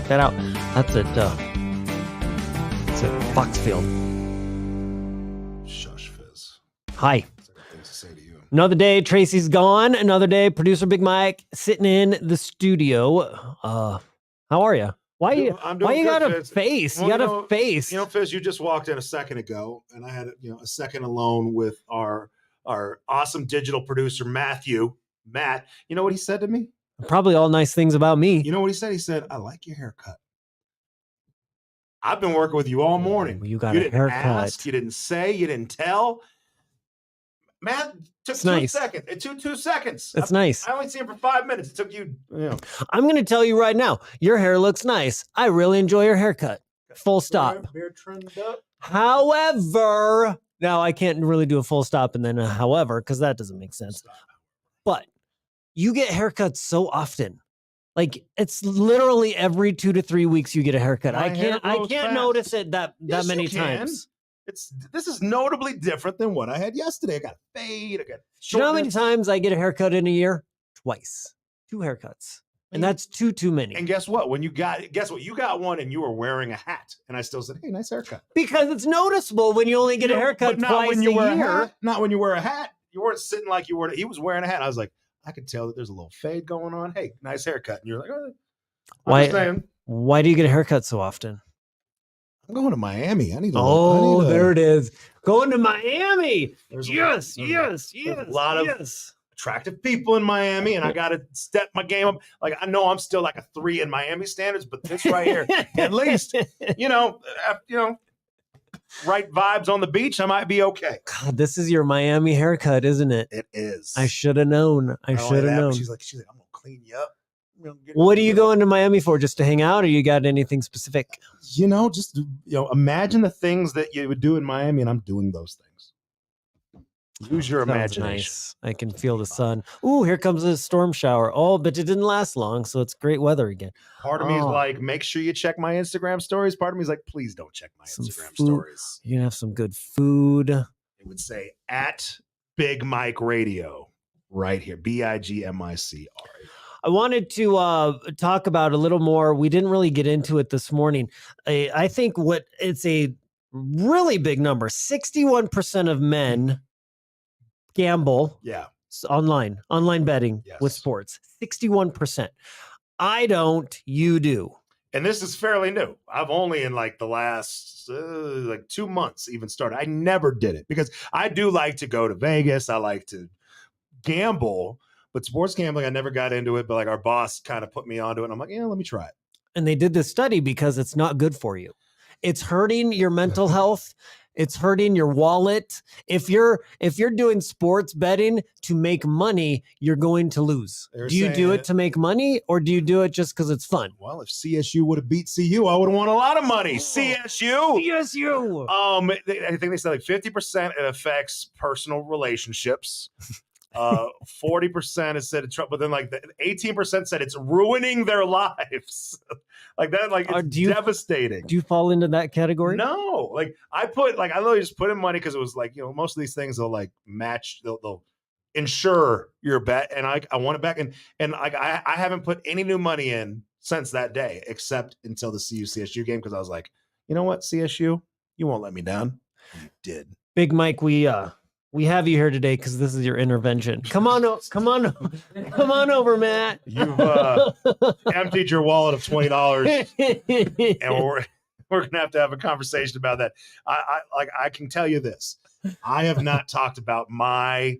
that out. That's at Foxfield. Shush, Fizz. Hi. Things to say to you. Another day, Tracy's gone. Another day, producer Big Mike sitting in the studio. How are you? Why you got a Fizz. face? Well, you got a face. Fizz, you just walked in a second ago, and I had a second alone with our awesome digital producer Matt. You know what he said to me? Probably all nice things about me. You know what he said? He said, "I like your haircut. I've been working with you all morning. You got you a didn't haircut. Ask, you didn't say. You didn't tell." Matt took It's 2 nice. seconds. It took 2 seconds. It's nice. I only see him for 5 minutes. It took you. I'm going to tell you right now, your hair looks nice. I really enjoy your haircut. Full stop. Beard trimmed up. However, now I can't really do a full stop and then a however, because that doesn't make sense. But you get haircuts so often. Like it's literally every 2 to 3 weeks you get a haircut. My I hair can't grows notice it that Yes, many you can. times. This is notably different than what I had yesterday. I got a fade. I got Do you know how many shortness. times I get a haircut in a year? Twice. 2 haircuts. And that's too many. And guess what? You got one and you were wearing a hat. And I still said, "Hey, nice haircut." Because it's noticeable when you only get a haircut but not twice when you a wear year. a hat. Not when you wear a hat. You weren't sitting like you were. He was wearing a hat. I was like, I could tell that there's a little fade going on. Hey, nice haircut. And you're like, "Oh, Why do you get a haircut so often? I'm going to Miami. There it is. Going to Miami. There's Yes. a lot of attractive people in Miami, and I got to step my game up. Like, I know I'm still like a 3 in Miami standards, but this right here, at least, right vibes on the beach, I might be okay. God, this is your Miami haircut, isn't it? It is. I should have known. I should have known. She's like, I'm gonna clean you up. What are you going to Miami for? Just to hang out, or you got anything specific? Just imagine the things that you would do in Miami, and I'm doing those things. Use your Sounds imagination. nice. I can feel the sun. Ooh, here comes a storm shower. Oh, but it didn't last long, so it's great weather again. Part of me is like, make sure you check my Instagram stories. Part of me is like, please don't check my Instagram stories. You're gonna have some good food. It would say at Big Mike Radio right here. BIGMIC. I wanted to talk about a little more. We didn't really get into it this morning. I think it's a really big number. 61% of men gamble. Yeah. Online betting with sports. 61%. I don't. You do. And this is fairly new. I've only in like the last 2 months even started. I never did it because I do like to go to Vegas. I like to gamble. But sports gambling, I never got into it. But like our boss kind of put me onto it. And I'm like, let me try it. And they did this study because it's not good for you. It's hurting your mental health. It's hurting your wallet. If you're doing sports betting to make money, you're going to lose. Do you do it to make money, or do you do it just because it's fun? Well, if CSU would have beat CU, I would have won a lot of money. CSU. I think they said like 50% it affects personal relationships. 40% has said it's trouble, but then like the 18% said it's ruining their lives. Like that, like it's devastating. Do you fall into that category? No, like I literally just put in money because it was like, most of these things they'll like match, they'll insure your bet, and I want it back, and I haven't put any new money in since that day, except until the CSU game, because I was like, you know what, CSU, you won't let me down. You did. Big Mike, we have you here today because this is your intervention. Come on over, Matt. You've emptied your wallet of $20, and we're gonna have a conversation about that. I can tell you this: I have not talked about my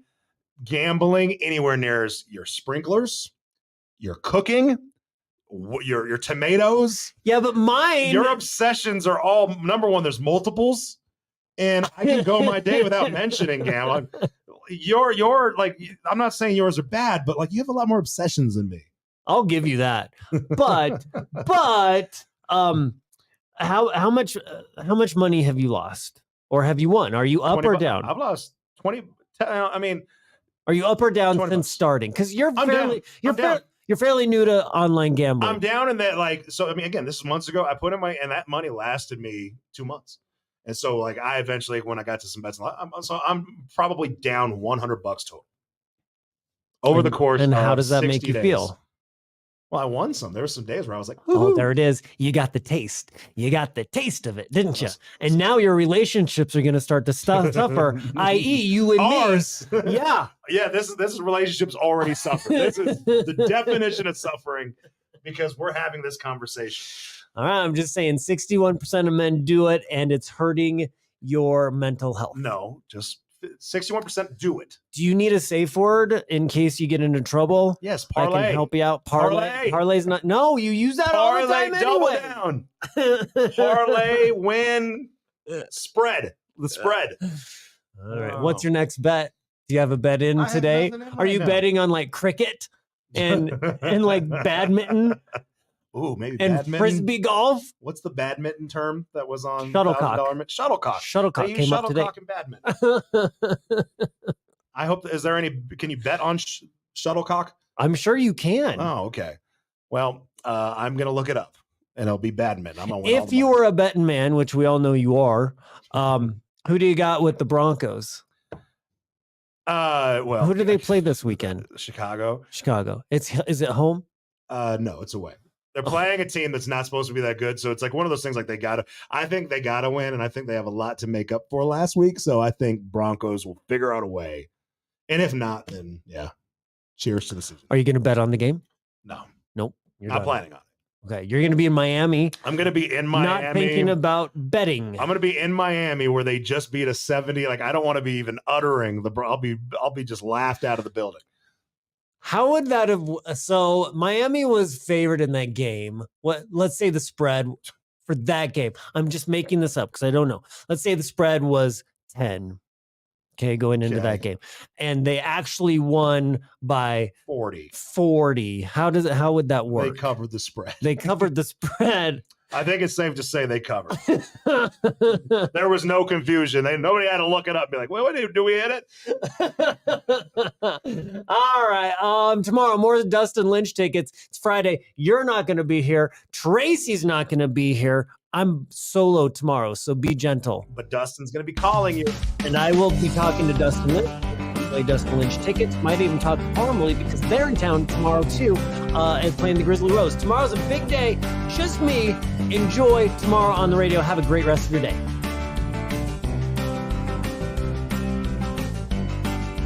gambling anywhere near as your sprinklers, your cooking, your tomatoes. Yeah, but mine. Your obsessions are all number one. There's multiples. And I can go my day without mentioning gambling. You're like, I'm not saying yours are bad, but like you have a lot more obsessions than me. I'll give you that. But how much money have you lost, or have you won? Are you up or down? I've lost 20. I mean, are you up or down since starting? Because you're fairly new to online gambling. I'm down in that, like, so I mean, again, this is months ago. I put in and that money lasted me 2 months. And so, like, I eventually, when I got to some bets, I'm probably down $100 total over the course. And how does that make you days. feel? Well, I won some. There were some days where I was like, Oh, woo-hoo. there it is. You got the taste. You got the taste of it, didn't you? Listen, And now your relationships are going to start to suffer, i.e., you and Ours. me. Yeah. Yeah, this is relationships already suffer. This is the definition of suffering because we're having this conversation. All right. I'm just saying 61% of men do it, and it's hurting your mental health. No, just 61% do it. Do you need a safe word in case you get into trouble? Yes, I parlay. can help you out. Parlay. Parlay's not. No, you use that all the Parlay, time double anyway. down. Parlay, win, spread. The spread. All right. What's your next bet? Do you have a bet in I have today? nothing in Are you right now. betting on like cricket and like badminton Ooh, maybe and badminton. frisbee golf? What's the badminton term that was on Shuttlecock. $1,000? Shuttlecock. Shuttlecock They use came up today. shuttlecock and badminton. I hope. Is there any? Can you bet on shuttlecock? I'm sure you can. Oh, okay. Well, I'm gonna look it up, and it'll be badminton. I'm gonna win all If the you money. were a betting man, which we all know you are, who do you got with the Broncos? Well, Who do they play this weekend? Chicago. Chicago. Is it home? No, it's away. They're playing a team that's not supposed to be that good, so it's like one of those things. Like I think they gotta win, and I think they have a lot to make up for last week. So I think Broncos will figure out a way, and if not, then yeah, cheers to the season. Are you going to bet on the game? No, Nope. You're not done. planning on it. Okay, you're going to be in Miami. I'm gonna be in Miami. Not thinking about betting. I'm gonna be in Miami where they just beat a 70. Like I don't want to be even uttering the. I'll be just laughed out of the building. How would that have? So Miami was favored in that game. Let's say the spread for that game. I'm just making this up because I don't know. Let's say the spread was 10. Okay, going into that game, and they actually won by 40. How would that work? They covered the spread. They covered the spread. I think it's safe to say they covered. There was no confusion. Nobody had to look it up and be like, wait, do we hit it? All right. Tomorrow, more Dustin Lynch tickets. It's Friday. You're not going to be here. Tracy's not going to be here. I'm solo tomorrow, so be gentle. But Dustin's going to be calling you. And I will be talking to Dustin Lynch. Play Dustin Lynch tickets. Might even talk to Formally because they're in town tomorrow too, and playing the Grizzly Rose. Tomorrow's a big day. Just me. Enjoy tomorrow on the radio. Have a great rest of your day.